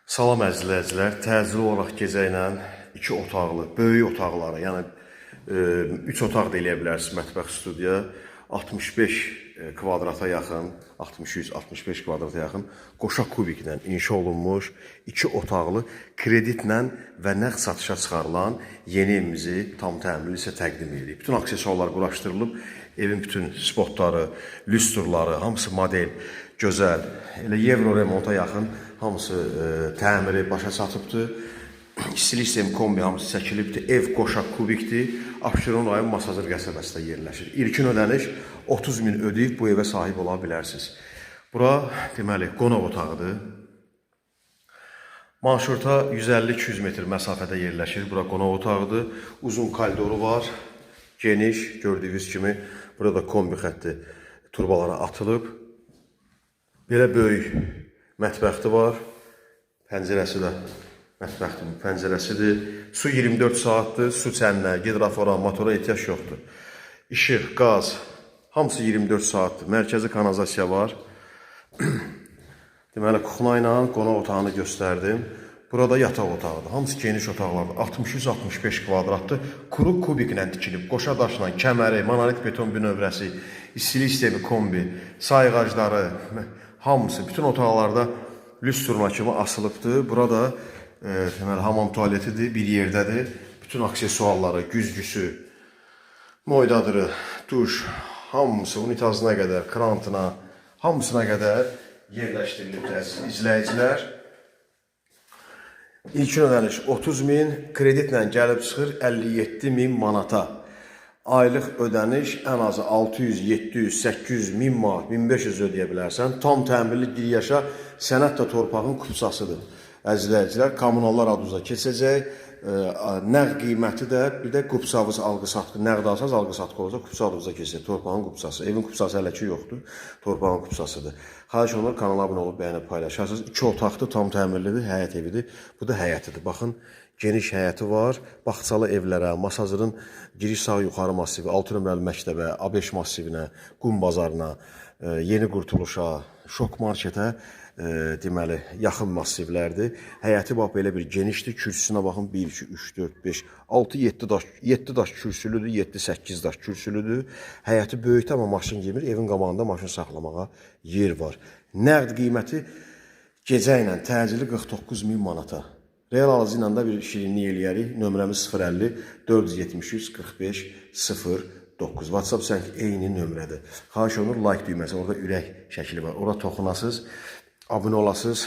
Salam əzizləyicilər, təcili olaraq gecə ilə 2 otaqlı, böyük otaqları, yəni 3 otaq da eləyə bilərsiniz mətbəx studiya, 65 kvadrata yaxın, 60-165 kvadrata yaxın qoşa kubiklə inşa olunmuş 2 otaqlı kreditlə və nəqd satışa çıxarılan yeni evimizi tam təminli isə təqdim edirik. Bütün aksesuarlar quraşdırılıb, evin bütün spotları, lüstrları, hamısı model, gözəl, elə Euro remonta yaxın hamısı təmiri başa çatıbdır. İstilik sistemi kombi hamısı çəkilibdir. Ev qoşa kubikdir. Abşeron rayon Masazır qəsəbəsində yerləşir. İlkin ödəniş 30 min ödəyib bu evə sahib ola bilərsiniz. Bura deməli qonaq otağıdır. Marşruta 150-200 metr məsafədə yerləşir. Bura qonaq otağıdır. Uzun koridoru var. Geniş, gördüyünüz kimi burada kombi xətti turbalara atılıb. Belə böyük mətbəxti var. Pəncərəsi də mətbəxtin pəncərəsidir. Su 24 saatdır. Su çənnə, gidrafora, motora ehtiyac yoxdur. İşıq, qaz, hamısı 24 saatdır. Mərkəzi kanalizasiya var. Deməli, kuxna ilə qonaq otağını göstərdim. Burada yataq otağıdır. Hamısı geniş otaqlardır. 60-165 kvadratdır. Kuru kubiklə tikilib. Qoşa daşla, kəməri, monolit beton bünövrəsi, istilik sistemi kombi, sayğacları, hamısı bütün otaqlarda lüstruna kimi asılıbdır. Burada deməli, hamam tualetidir, bir yerdədir. Bütün aksesuarları, güzgüsü, moydadırı, duş, hamısı unitazına qədər, krantına, hamısına qədər yerləşdirilib əziz izləyicilər. İlkin ödəniş 30 min, kreditlə gəlib çıxır 57 min manata. Aylıq ödəniş ən azı 600, 700, 800, 1000 manat, 1500 ödəyə bilərsən. Tam təmirli bir yaşa sənət və torpağın kupsasıdır. Əzizləyicilər, kommunallar adınıza keçəcək. Nəqd qiyməti də bir də kupsavız alqı-satqı. Nəqd alsaz alqı-satqı olacaq, kupsa adınıza keçəcək. Torpağın kupsası. Evin kupsası hələ ki yoxdur. Torpağın kupsasıdır. Xahiş olunur, kanala abunə olub bəyənib paylaşarsınız. 2 otaqdır, tam təmirlidir, həyət evidir. Bu da həyətidir. Baxın, geniş həyəti var. Bağçalı evlərə, Masazırın giriş sağ yuxarı massivi, 6 nömrəli məktəbə, A5 massivinə, Qum bazarına, Yeni Qurtuluşa, Şok marketə deməli, yaxın massivlərdir. Həyəti bax, belə bir genişdir. Kürsüsünə baxın, 1, 2, 3, 4, 5, 6, 7 daş kürsülüdür, 7-8 daş kürsülüdür. Həyəti böyükdür, amma maşın girmir. Evin qabağında maşın saxlamağa yer var. Nəqd qiyməti gecə ilə təcili 49 min manata. Real alıcı ilə də bir şirinlik eləyərik. Nömrəmiz 050 473 45 09. WhatsApp sənki eyni nömrədir. Xahiş olunur, like düyməsi, orada ürək şəkli var. Orada toxunasınız, abunə olasınız.